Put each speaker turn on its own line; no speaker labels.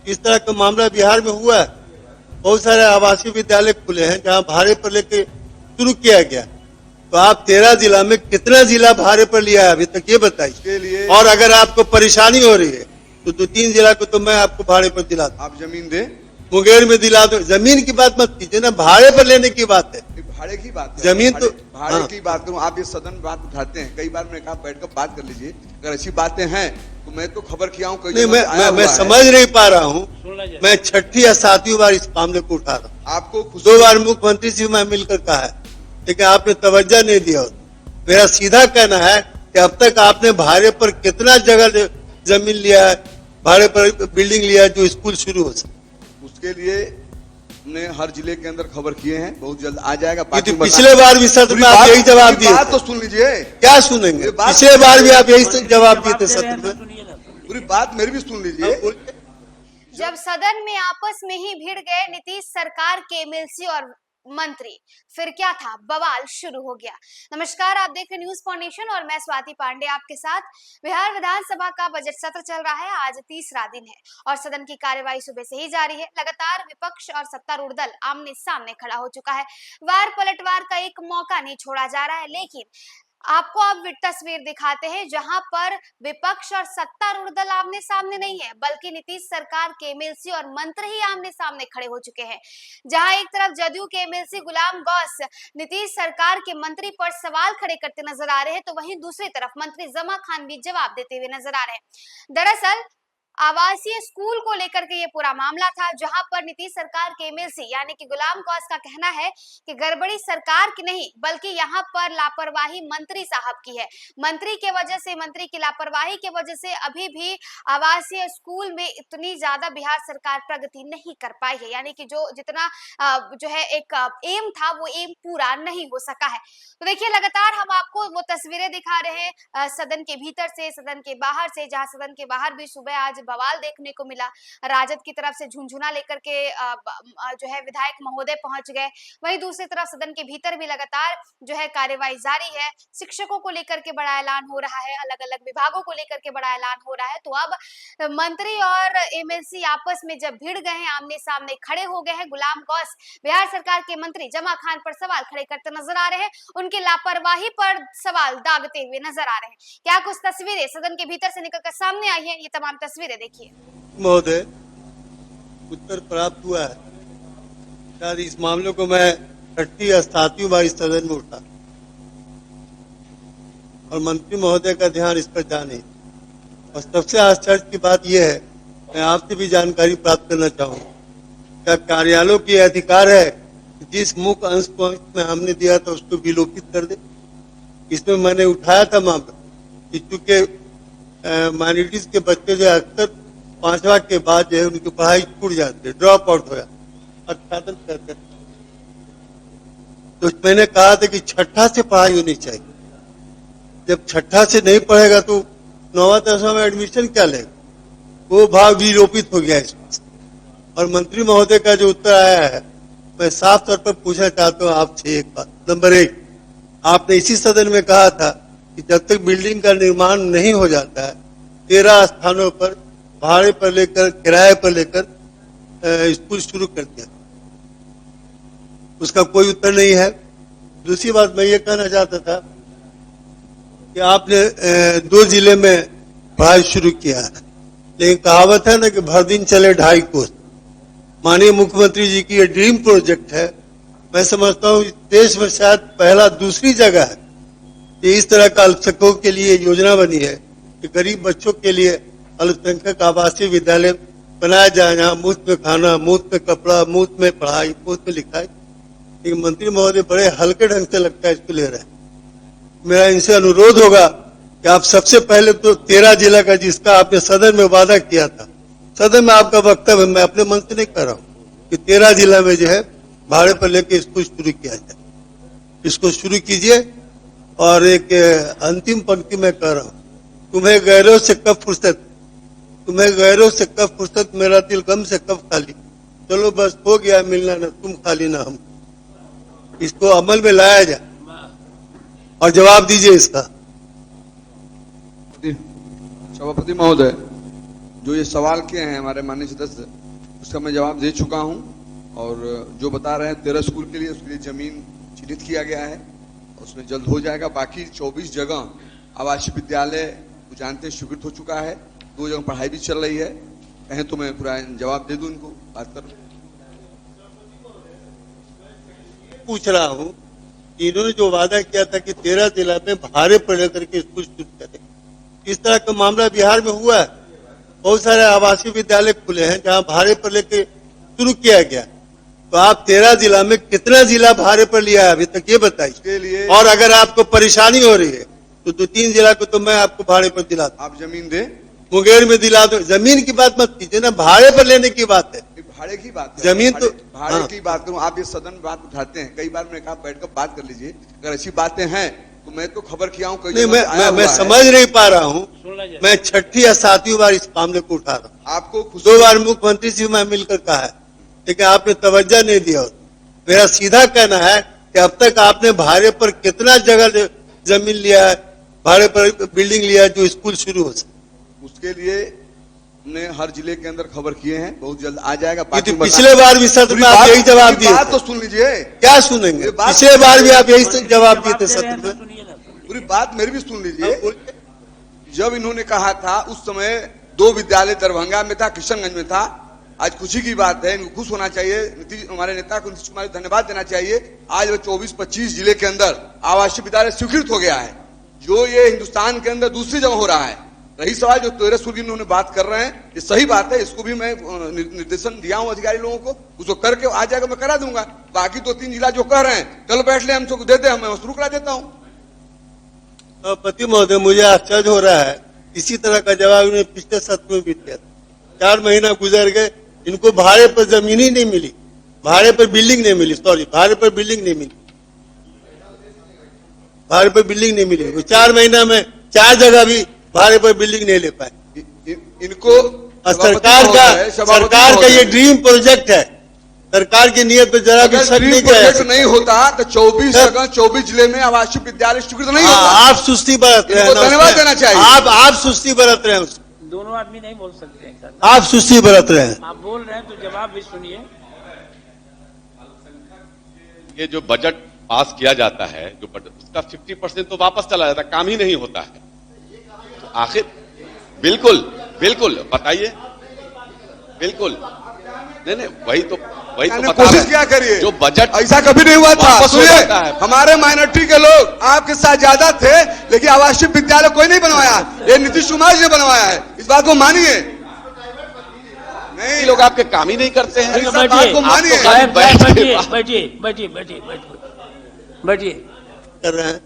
इस तरह का मामला बिहार में हुआ है। बहुत सारे आवासीय विद्यालय खुले हैं जहां भाड़े पर लेके शुरू किया गया। तो आप 13 जिला में कितना जिला भाड़े पर लिया है अभी तक ये बताइए। और अगर आपको परेशानी हो रही है तो 2-3 जिला को तो मैं आपको भाड़े पर दिला दूं।
आप जमीन दे,
मुंगेर में दिला दो। जमीन की बात मत कीजिए ना, भाड़े पर लेने की बात है।
भाड़े की बात है।
जमीन तो
भाड़े की बात करूं, आप ये सदन में बात उठाते हैं, कई बार मैंने कहा बैठकर बात कर लीजिए। अगर ऐसी बातें हैं तो मैं तो खबर किया हूं,
नहीं, मैं समझ नहीं पा रहा हूं। मैं 6ठी या 7वीं बार इस मामले को उठा रहा हूं।
आपको
2 बार मुख्यमंत्री से मैं मिलकर कहा है, लेकिन आपने तवज्जो नहीं दिया। मेरा सीधा कहना है कि अब तक आपने भाड़े पर कितना जगह जमीन लिया है, भाड़े पर बिल्डिंग लिया है जो स्कूल शुरू हो सके।
उसके लिए हमने हर जिले के अंदर खबर किए हैं, बहुत जल्द आ जाएगा।
तो पिछले बार भी सत्र में आप यही जवाब दिए।
बात तो सुन लीजिए।
क्या सुनेंगे? पिछले बार भी आप यही जवाब दिए थे सत्र में।
पूरी बात मेरी भी सुन लीजिए।
जब सदन में आपस में ही भिड़ गए नीतीश सरकार के एमएलसी और मंत्री, फिर क्या था, बवाल शुरू हो गया। नमस्कार, आप देख रहे न्यूज फॉर नेशन और मैं स्वाति पांडे आपके साथ। बिहार विधानसभा का बजट सत्र चल रहा है, आज तीसरा दिन है और सदन की कार्यवाही सुबह से ही जारी है। लगातार विपक्ष और सत्तारूढ़ दल आमने सामने खड़ा हो चुका है। वार पलटवार का एक मौका नहीं छोड़ा जा रहा है, लेकिन आपको अब तस्वीर दिखाते हैं जहां पर विपक्ष और सत्तारूढ़ दल आमने सामने नहीं है, बल्कि नीतीश सरकार के एमएलसी और मंत्री ही आमने सामने खड़े हो चुके हैं। जहां एक तरफ जदयू के एमएलसी गुलाम गौस नीतीश सरकार के मंत्री पर सवाल खड़े करते नजर आ रहे हैं, तो वहीं दूसरी तरफ मंत्री जमा खान भी जवाब देते हुए नजर आ रहे हैं। दरअसल आवासीय स्कूल को लेकर के ये पूरा मामला था, जहां पर नीतीश सरकार के एमएलसी यानी कि गुलाम गौस का कहना है कि गड़बड़ी सरकार की नहीं बल्कि यहां पर लापरवाही मंत्री साहब की है। मंत्री के वजह से, मंत्री की लापरवाही के वजह से अभी भी आवासीय स्कूल में इतनी ज्यादा बिहार सरकार प्रगति नहीं कर पाई है, यानी कि जो जितना जो है एक एम था वो एम पूरा नहीं हो सका है। तो देखिए, लगातार हम आपको वो तस्वीरें दिखा रहे हैं सदन के भीतर से, सदन के बाहर से, जहां सदन के बाहर भी सुबह आज बवाल देखने को मिला। राजद की तरफ से झुनझुना लेकर के जो है विधायक महोदय पहुंच गए। वहीं दूसरी तरफ सदन के भीतर भी लगातार जो है कार्यवाही जारी है। शिक्षकों को लेकर के बड़ा ऐलान हो रहा है, अलग अलग विभागों को लेकर के बड़ा ऐलान हो रहा है। तो अब मंत्री और एमएलसी आपस में जब भिड़ गए हैं, आमने सामने खड़े हो गए हैं। गुलाम गौस बिहार सरकार के मंत्री जमा खान पर सवाल खड़े करते नजर आ रहे हैं, उनकी लापरवाही पर सवाल दागते हुए नजर आ रहे हैं। क्या कुछ तस्वीरें सदन के भीतर से निकलकर सामने आई है, ये तमाम तस्वीरें देखिए।
महोदय, उत्तर प्राप्त हुआ है। शायद इस मामले को मैं 6ठी या 7वीं बार इस सदन में उठा और मंत्री महोदय का ध्यान इस पर जा नहीं। और सबसे आश्चर्य की बात यह है, मैं आपसे भी जानकारी प्राप्त करना चाहूंगा, क्या कार्यालयों की अधिकार है जिस मुख्य अंश को में हमने दिया था उसको विलोपित कर दे? इसमें मैंने उठाया था मामला कि चूंकि माइनॉरिटीज के बच्चे जो अक्सर 5वां के बाद जो है उनकी पढ़ाई छूट जाती है, ड्रॉप आउट हो जाता, अत्यादन करते। तो मैंने कहा था कि 6ठा से पढ़ाई होनी चाहिए। जब 6ठा से नहीं पढ़ेगा तो 9वां 10वां में एडमिशन क्या लेगा? वो भाव विलोपित हो गया इसमें। और मंत्री महोदय का जो उत्तर आया है, मैं साफ तौर पर पूछना चाहता हूं आपसे एक बात। नंबर 1, आपने इसी सदन में कहा था कि जब तक बिल्डिंग का निर्माण नहीं हो जाता है 13 स्थानों पर भाड़े पर लेकर, किराए पर लेकर स्कूल शुरू कर दिया। उसका कोई उत्तर नहीं है। दूसरी बात मैं ये कहना चाहता था कि आपने 2 जिले में पढ़ाई शुरू किया है, लेकिन कहावत है ना कि भर दिन चले 2.5 कोस। माननीय मुख्यमंत्री जी की ये ड्रीम प्रोजेक्ट है। मैं समझता हूँ देश में शायद पहला दूसरी जगह है कि इस तरह का अल्पसंख्यकों के लिए योजना बनी है कि गरीब बच्चों के लिए अल्पसंख्यक आवासीय विद्यालय बनाया जाए, जहाँ मुफ्त में खाना, मुफ्त में कपड़ा, मुफ्त में पढ़ाई, मुफ्त में लिखाई। लेकिन मंत्री महोदय बड़े हल्के ढंग से लगता है इसको ले रहे हैं। मेरा इनसे अनुरोध होगा कि आप सबसे पहले तो 13 जिला का जिसका आपने सदन में वादा किया था, सदन में आपका वक्तव्य, मैं अपने मन से नहीं कर रहा हूँ, कि 13 जिला में जो है भाड़े पर लेके इसको शुरू किया जाए। इसको शुरू कीजिए। और एक अंतिम पंक्ति में कह रहा हूँ, तुम्हें गैरों से कब फुर्सत, तुम्हें गैरों से कब फुर्सत, मेरा दिल गम से कब खाली। चलो बस हो गया मिलना, ना तुम खाली ना हम। इसको अमल में लाया जाए और जवाब दीजिए इसका।
सभापति महोदय, जो ये सवाल किए हैं हमारे माननीय सदस्य, उसका मैं जवाब दे चुका हूं। और जो बता रहे हैं 13 स्कूल के लिए, उसके लिए जमीन चिन्हित किया गया है, उसमें जल्द हो जाएगा। बाकी 24 जगह आवासीय विद्यालय जानते हैं स्वीकृत हो चुका है, 2 जगह पढ़ाई भी चल रही है। कहें तो मैं पूरा जवाब दे दूं, इनको बात कर
पूछ रहा हूँ, इन्होंने जो वादा किया था कि 13 जिला में भाड़े पर लेकर के स्कूल शुरू करें, इस तरह का मामला बिहार में हुआ है। बहुत सारे आवासीय विद्यालय खुले हैं जहां भाड़े पर लेके शुरू किया गया। तो आप 13 जिला में कितना जिला भाड़े पर लिया है अभी तक, ये बताइए।
लिए
और अगर आपको परेशानी हो रही है तो 2-3 जिला को तो मैं आपको भाड़े पर दिला दूं।
आप जमीन दे,
मुंगेर में दिला दो। जमीन की बात मत कीजिए ना, भाड़े पर लेने की बात है।
भाड़े की बात है।
जमीन तो
भाड़े
हाँ।
की बात करूं, आप ये सदन में बात उठाते हैं, कई बार मैंने कहा बैठकर बात कर लीजिए। अगर ऐसी बातें हैं तो मैं तो खबर किया हूं,
नहीं, मैं समझ नहीं पा रहा हूँ। मैं 6ठी या 7वीं बार इस मामले को उठा रहा हूँ।
आपको
2 बार मुख्यमंत्री से मैं मिलकर कहा है, लेकिन आपने तवज्जो नहीं दिया। मेरा सीधा कहना है कि अब तक आपने भाड़े पर कितना जगह जमीन लिया है, भाड़े पर बिल्डिंग लिया है जो स्कूल शुरू हो सके।
उसके लिए हमने हर जिले के अंदर खबर किए हैं, बहुत जल्द आ जाएगा।
तो पिछले बार भी सत्र में आप यही जवाब दिए
बात तो
थे।
सुन लीजिए,
क्या सुनेंगे? पिछले बार भी आप यही जवाब दिए थे सत्र में।
पूरी बात मेरी भी सुन लीजिए। जब इन्होंने कहा था उस समय 2 विद्यालय दरभंगा में था, किशनगंज में था। आज खुशी की बात है, इनको खुश होना चाहिए। हमारे नेता को नीतीश कुमार धन्यवाद देना चाहिए। आज वो 24-25 जिले के अंदर आवासीय विद्यालय स्वीकृत हो गया है, जो ये हिंदुस्तान के अंदर दूसरी जगह हो रहा है। रही सवाल जो 13 स्कूल की उन्होंने बात कर रहे हैं, ये सही बात है। इसको भी मैं निर्देशन दिया हूं अधिकारी लोगों को, उसको करके आ जाएगा, मैं करा दूंगा। बाकी 2-3 जिला जो कह रहे हैं कल बैठ ले, हमको देते हैं, मैं शुरू करा देता हूं।
पति महोदय, मुझे आश्चर्य हो रहा है, इसी तरह का जवाब उन्होंने पिछले सत्र में भी दिया था। 4 महीना गुजर गए, इनको भाड़े पर जमीन ही नहीं मिली, भाड़े पर बिल्डिंग नहीं मिली। सॉरी, भाड़े पर बिल्डिंग नहीं मिली, भाड़े पर बिल्डिंग नहीं मिली। वो 4 महीना में 4 जगह भी भाड़े पर बिल्डिंग नहीं ले पाए।
इनको
सरकार का ये ड्रीम प्रोजेक्ट है। सरकार की नीयत पे जरा भी शक नहीं
किया। नहीं होता तो 24 जगह 24 जिले में आवासीय विद्यालय स्वीकृत नहीं होता।
आप सुस्ती बरत रहे हैं,
धन्यवाद देना चाहिए।
आप सुस्ती बरत रहे हैं।
दोनों आदमी नहीं बोल सकते हैं।
आप सुस्ती बरत रहे हैं।
आप बोल रहे हैं तो जवाब भी सुनिए।
ये जो बजट पास किया जाता है, जो बजट, उसका 50% तो वापस चला जाता है, काम ही नहीं होता है। तो आखिर बिल्कुल बताइए, बिल्कुल नहीं, वही तो
कोशिश क्या करिए।
जो बजट
ऐसा कभी नहीं हुआ था।
वापस हो जाता है।
हमारे माइनॉरिटी के लोग आपके साथ ज्यादा थे, लेकिन आवासीय विद्यालय कोई नहीं बनवाया, ये नीतीश कुमार जी ने बनवाया है। इस बात को मानिए।
नहीं, लोग आपके काम ही नहीं करते हैं।
इस बात को मानिए।
बैठिए
कर रहे हैं।